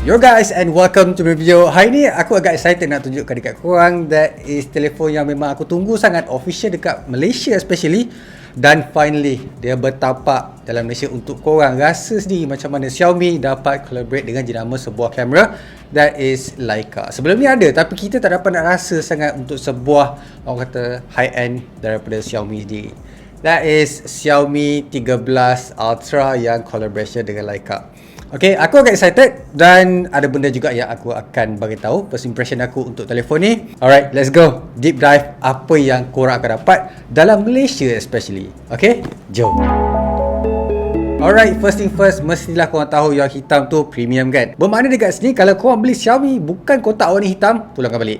Yo guys, and welcome to my video. Hari ni aku agak excited nak tunjukkan dekat korang that is telefon yang memang aku tunggu sangat, official dekat Malaysia especially, dan finally dia bertapak dalam Malaysia untuk korang rasa sendiri macam mana Xiaomi dapat collaborate dengan jenama sebuah kamera that is Leica. Sebelum ni ada tapi kita tak dapat nak rasa sangat untuk sebuah orang kata high end daripada Xiaomi sendiri. That is Xiaomi 13 Ultra yang collaboration dengan Leica. Okay, aku agak excited dan ada benda juga yang aku akan bagi tahu first impression aku untuk telefon ni. Alright, let's go deep dive apa yang korang akan dapat dalam Malaysia especially. Okay, jom. Alright, first thing first, mestilah korang tahu yang hitam tu premium kan. Bermakna dekat sini kalau korang beli Xiaomi bukan kotak warna hitam, pulangkan balik.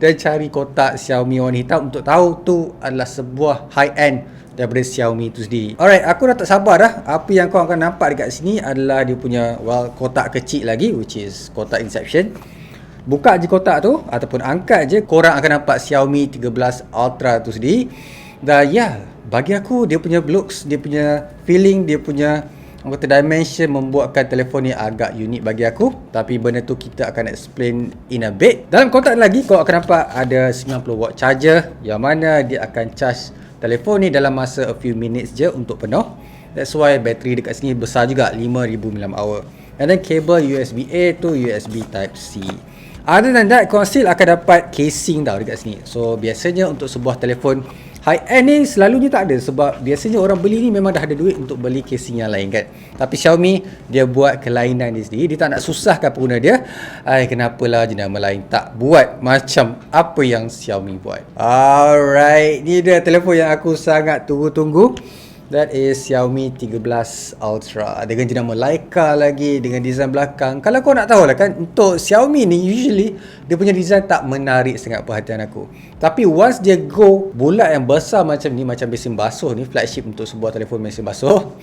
Dan cari kotak Xiaomi warna hitam untuk tahu tu adalah sebuah high end daripada Xiaomi tu sendiri. Alright, aku dah tak sabar dah. Apa yang korang akan nampak dekat sini adalah dia punya kotak kecil lagi, which is kotak Inception. Buka je kotak tu ataupun angkat je, korang akan nampak Xiaomi 13 Ultra tu sendiri. Dan ya, bagi aku dia punya looks, dia punya feeling, dia punya dimension membuatkan telefon ni agak unik bagi aku. Tapi benda tu kita akan explain in a bit. Dalam kotak lagi kau akan nampak ada 90W charger yang mana dia akan charge telefon ni dalam masa a few minutes je untuk penuh. That's why bateri dekat sini besar juga, 5000 mAh. And then cable USB A to USB Type C. Other than that, korang still akan dapat casing tau dekat sini. So biasanya untuk sebuah telefon high end ni selalunya tak ada, sebab biasanya orang beli ni memang dah ada duit untuk beli casing yang lain kan. Tapi Xiaomi dia buat kelainan dia sendiri. Dia tak nak susahkan pengguna dia. Kenapalah jenama lain tak buat macam apa yang Xiaomi buat. Alright, ni dia telefon yang aku sangat tunggu-tunggu. That is Xiaomi 13 Ultra dengan jenama Leica lagi, dengan design belakang. Kalau kau nak tahu lah kan, untuk Xiaomi ni usually dia punya design tak menarik sangat perhatian aku. Tapi once dia go bulat yang besar macam ni, macam mesin basuh ni, flagship untuk sebuah telefon mesin basuh,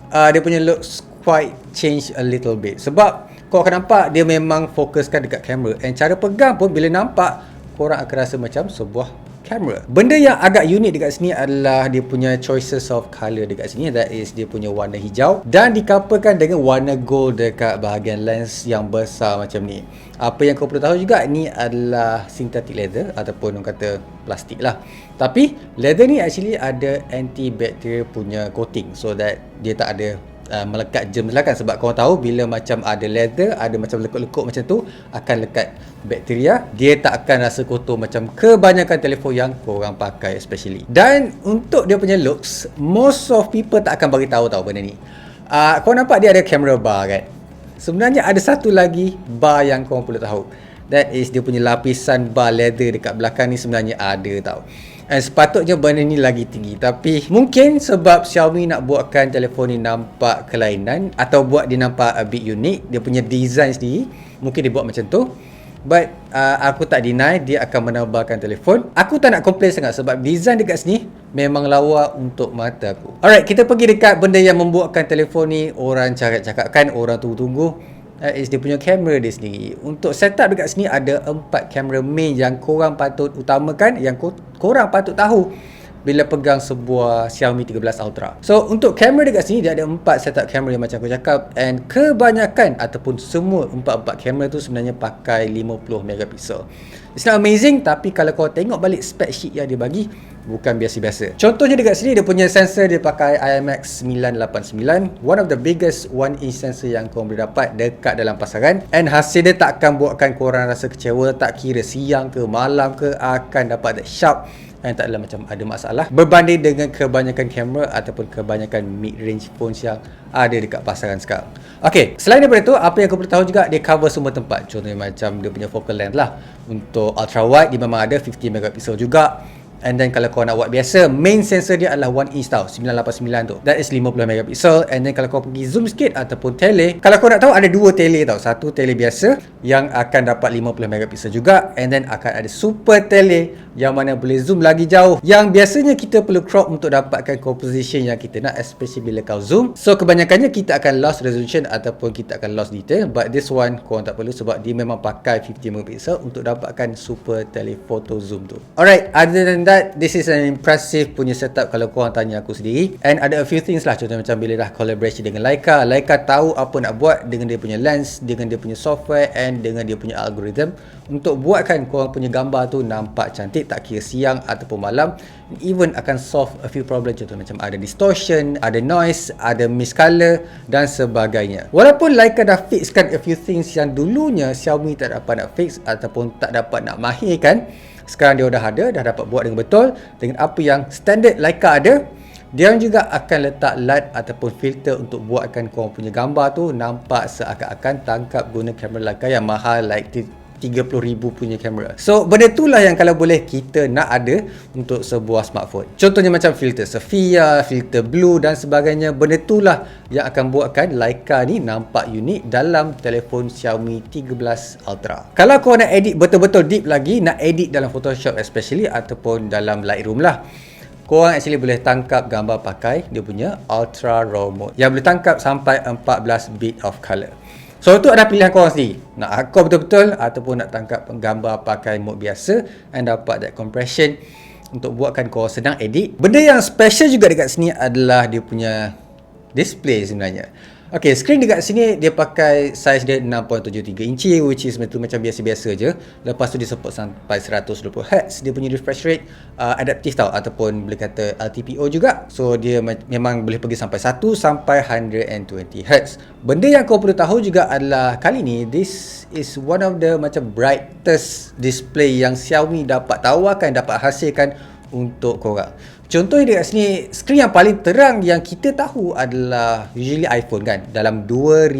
dia punya looks quite change a little bit. Sebab kau akan nampak dia memang fokuskan dekat kamera, and cara pegang pun bila nampak korang akan rasa macam sebuah kamera. Benda yang agak unik dekat sini adalah dia punya choices of color dekat sini. That is dia punya warna hijau dan dikapakan dengan warna gold dekat bahagian lens yang besar macam ni. Apa yang kau perlu tahu juga, ni adalah synthetic leather ataupun orang kata plastik lah. Tapi leather ni actually ada antibacterial punya coating, so that dia tak ada melekat germs lah kan. Sebab korang tahu bila macam ada leather, ada macam lekuk-lekuk macam tu, akan lekat bakteria. Dia tak akan rasa kotor macam kebanyakan telefon yang korang pakai especially. Dan untuk dia punya looks, most of people tak akan bagi tahu benda ni. Korang nampak dia ada camera bar kan. Sebenarnya ada satu lagi bar yang korang perlu tahu. That is dia punya lapisan bar leather dekat belakang ni sebenarnya ada tau. And sepatutnya benda ni lagi tinggi, tapi mungkin sebab Xiaomi nak buatkan telefon ni nampak kelainan atau buat dia nampak a bit unik, dia punya design sendiri, mungkin dia buat macam tu. But aku tak deny dia akan menabarkan telefon. Aku tak nak complain sangat sebab design dekat sini memang lawa untuk mata aku. Alright, kita pergi dekat benda yang membuatkan telefon ni orang cakap-cakapkan, orang tunggu-tunggu. Is dia punya kamera dia sendiri. Untuk setup dekat sini ada 4 kamera main yang korang patut utamakan, yang korang patut tahu bila pegang sebuah Xiaomi 13 Ultra. So untuk kamera dekat sini dia ada 4 setup kamera yang macam aku cakap, and kebanyakan ataupun semua 4 kamera tu sebenarnya pakai 50 megapixel. It's not amazing, tapi kalau kau tengok balik spec sheet yang dia bagi, bukan biasa-biasa. Contohnya dekat sini dia punya sensor dia pakai IMX989, one of the biggest 1-inch sensor yang korang boleh dapat dekat dalam pasaran, and hasil dia tak akan buatkan korang rasa kecewa. Tak kira siang ke malam ke, akan dapat that sharp and tak adalah macam ada masalah berbanding dengan kebanyakan kamera ataupun kebanyakan mid-range phones yang ada dekat pasaran sekarang. Okay, selain daripada tu, apa yang kau perlu tahu juga, dia cover semua tempat. Contohnya macam dia punya focal length lah. Untuk ultra wide dia memang ada 50 megapixel juga. And then kalau kau nak buat biasa, main sensor dia adalah 1-inch tau, 989 tu. That is 50 megapixel. And then kalau kau pergi zoom sikit ataupun tele, kalau kau nak tahu ada 2 tele tau. Satu tele biasa yang akan dapat 50 megapixel juga, and then akan ada super tele yang mana boleh zoom lagi jauh, yang biasanya kita perlu crop untuk dapatkan composition yang kita nak, especially bila kau zoom. So kebanyakannya kita akan lost resolution ataupun kita akan lost detail, but this one korang tak perlu sebab dia memang pakai 50 megapixel untuk dapatkan super telephoto zoom tu. Alright, other than that, this is an impressive punya setup kalau korang tanya aku sendiri. And ada a few things lah, contoh macam bila dah collaboration dengan Leica tahu apa nak buat dengan dia punya lens, dengan dia punya software and dengan dia punya algorithm untuk buatkan korang punya gambar tu nampak cantik tak kira siang ataupun malam. Even akan solve a few problem, contoh macam ada distortion, ada noise, ada miscolor dan sebagainya. Walaupun Leica dah fixkan a few things yang dulunya Xiaomi tak dapat nak fix ataupun tak dapat nak mahirkan, sekarang dia dah ada, dah dapat buat dengan betul dengan apa yang standard Leica ada. Dia juga akan letak light ataupun filter untuk buatkan korang punya gambar tu nampak seakan-akan tangkap guna kamera Leica yang mahal like 30,000 punya kamera. So benda itulah yang kalau boleh kita nak ada untuk sebuah smartphone. Contohnya macam filter Sophia, filter blue dan sebagainya. Benda itulah yang akan buatkan Leica ni nampak unik dalam telefon Xiaomi 13 Ultra. Kalau korang nak edit betul-betul deep lagi, nak edit dalam Photoshop especially ataupun dalam Lightroom lah, korang actually boleh tangkap gambar pakai dia punya Ultra RAW mode yang boleh tangkap sampai 14 bit of color. So itu ada pilihan korang sendiri, nak hardcore betul-betul ataupun nak tangkap gambar pakai mode biasa and dapat that compression untuk buatkan korang senang edit. Benda yang special juga dekat sini adalah dia punya display sebenarnya. Okay, screen dekat sini dia pakai size dia 6.73 inci, which is betul macam biasa-biasa je. Lepas tu dia support sampai 120Hz. Dia punya refresh rate adaptif tau, ataupun boleh kata LTPO juga. So dia memang boleh pergi sampai 1 sampai 120Hz. Benda yang kau perlu tahu juga adalah kali ni this is one of the macam brightest display yang Xiaomi dapat tawarkan, dapat hasilkan untuk korang. Contohnya dekat sini, skrin yang paling terang yang kita tahu adalah usually iPhone kan, dalam 2000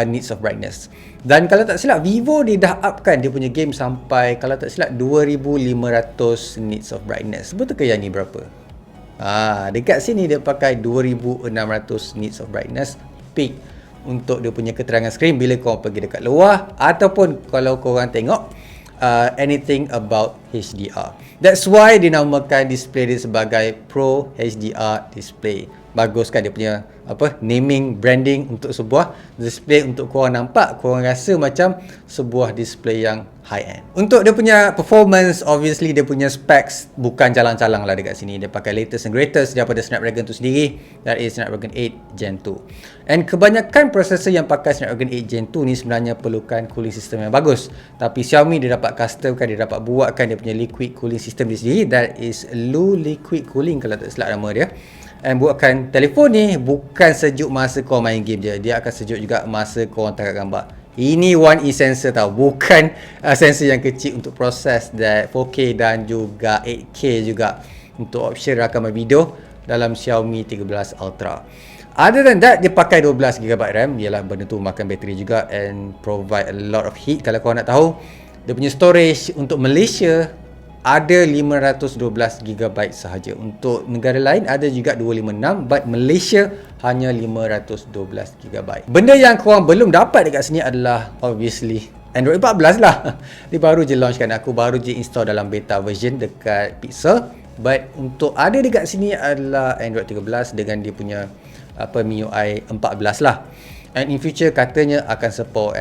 nits of brightness. Dan kalau tak silap, Vivo dia dah upkan dia punya game sampai, kalau tak silap, 2500 nits of brightness. Betul ke yang ni berapa? Dekat sini dia pakai 2600 nits of brightness peak untuk dia punya keterangan skrin bila korang pergi dekat luar ataupun kalau korang tengok anything about HDR. That's why dinamakan display dia sebagai Pro HDR display. Bagus kan dia punya naming, branding untuk sebuah display untuk korang nampak, korang rasa macam sebuah display yang high end. Untuk dia punya performance, obviously dia punya specs bukan calang-calang lah dekat sini. Dia pakai latest and greatest daripada Snapdragon tu sendiri, that is Snapdragon 8 Gen 2. And kebanyakan prosesor yang pakai Snapdragon 8 Gen 2 ni sebenarnya perlukan cooling system yang bagus. Tapi Xiaomi dia dapat customkan, dia dapat buatkan dia punya liquid cooling system di sendiri, that is Lu Liquid Cooling kalau tak silap nama dia. And buatkan telefon ni bukan sejuk masa kau main game je, dia akan sejuk juga masa kau tangkap gambar. Ini One E sensor tau, bukan sensor yang kecil untuk proses that 4K dan juga 8K juga untuk option rakaman video dalam Xiaomi 13 Ultra. Other than that, dia pakai 12GB RAM, ialah benda tu makan bateri juga and provide a lot of heat. Kalau kau nak tahu, dia punya storage untuk Malaysia ada 512GB sahaja. Untuk negara lain ada juga 256, but Malaysia hanya 512GB. Benda yang korang belum dapat dekat sini adalah obviously Android 14 lah. Dia baru je launch kan, aku baru je install dalam beta version dekat Pixel. But untuk ada dekat sini adalah Android 13 dengan dia punya MIUI 14 lah. And in future katanya akan support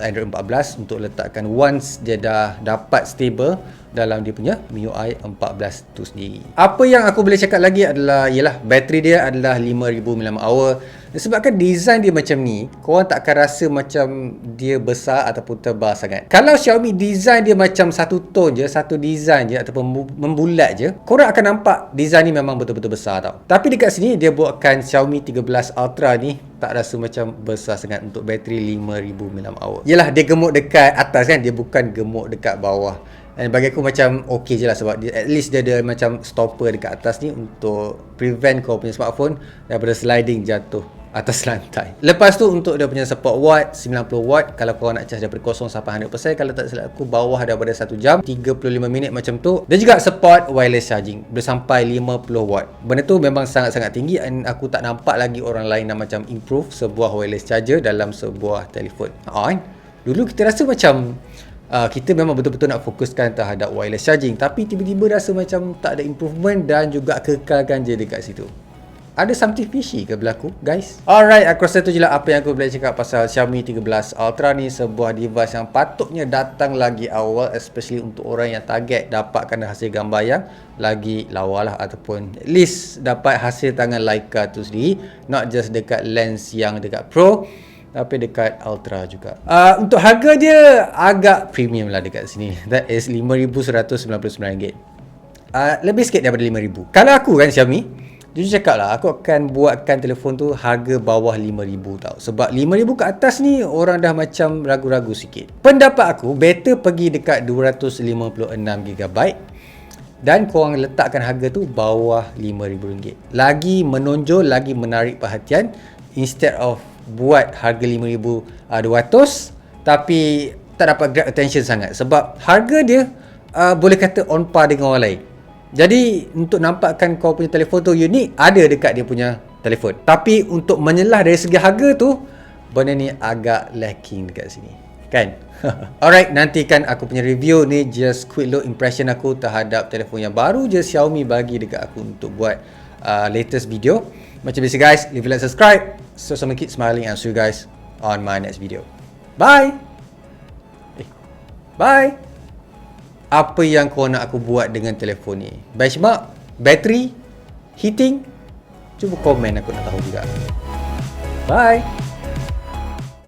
Android 14 untuk letakkan once dia dah dapat stable dalam dia punya MIUI 14 tu sendiri. Apa yang aku boleh cakap lagi adalah ialah bateri dia adalah 5000 mAh. Disebabkan design dia macam ni, korang tak akan rasa macam dia besar ataupun tebal sangat. Kalau Xiaomi design dia macam satu tone je, satu design je ataupun membulat je, korang akan nampak design ni memang betul-betul besar tau. Tapi dekat sini dia buatkan Xiaomi 13 Ultra ni tak rasa macam besar sangat untuk bateri 5000 mAh. Yelah, dia gemuk dekat atas kan, dia bukan gemuk dekat bawah. Dan bagi aku macam okey je lah, sebab at least dia ada macam stopper dekat atas ni untuk prevent kau punya smartphone daripada sliding jatuh atas lantai. Lepas tu untuk dia punya support watt 90W kalau korang nak charge daripada 0 sampai 100%. Kalau tak silap aku bawah daripada 1 jam 35 minit macam tu. Dia juga support wireless charging boleh sampai 50W. Benda tu memang sangat-sangat tinggi dan aku tak nampak lagi orang lain yang macam improve sebuah wireless charger dalam sebuah telefon. Dulu kita rasa macam kita memang betul-betul nak fokuskan terhadap wireless charging, tapi tiba-tiba rasa macam tak ada improvement dan juga kekalkan je dekat situ. ada something fishy ke berlaku, guys? Alright, aku rasa tu je lah apa yang aku boleh cakap pasal Xiaomi 13 Ultra ni. Sebuah device yang patutnya datang lagi awal, especially untuk orang yang target dapatkan hasil gambar yang lagi lawa lah, ataupun at least dapat hasil tangan Leica tu sendiri, not just dekat lens yang dekat Pro, tapi dekat Ultra juga. Untuk harga dia agak premium lah dekat sini. That is RM5,199. Lebih sikit daripada RM5,000. Kalau aku kan Xiaomi, jujur cakap lah, aku akan buatkan telefon tu harga bawah RM5,000 tau. Sebab RM5,000 ke atas ni orang dah macam ragu-ragu sikit. Pendapat aku, better pergi dekat 256GB dan korang letakkan harga tu bawah RM5,000. Lagi menonjol, lagi menarik perhatian, instead of buat harga RM5,200 tapi tak dapat grab attention sangat. Sebab harga dia boleh kata on par dengan orang lain. Jadi untuk nampakkan kau punya telefon tu unik, ada dekat dia punya telefon. Tapi untuk menyelah dari segi harga tu, benda ni agak lacking dekat sini, kan? Alright, nantikan aku punya review ni. Just quick look impression aku terhadap telefon yang baru je Xiaomi bagi dekat aku untuk buat latest video. Macam biasa guys, leave a like, subscribe, so sama keep smiling, and see you guys on my next video. Bye. Bye. Apa yang kau nak aku buat dengan telefon ni? Benchmark, battery, heating? Cuba komen, aku nak tahu juga. Bye.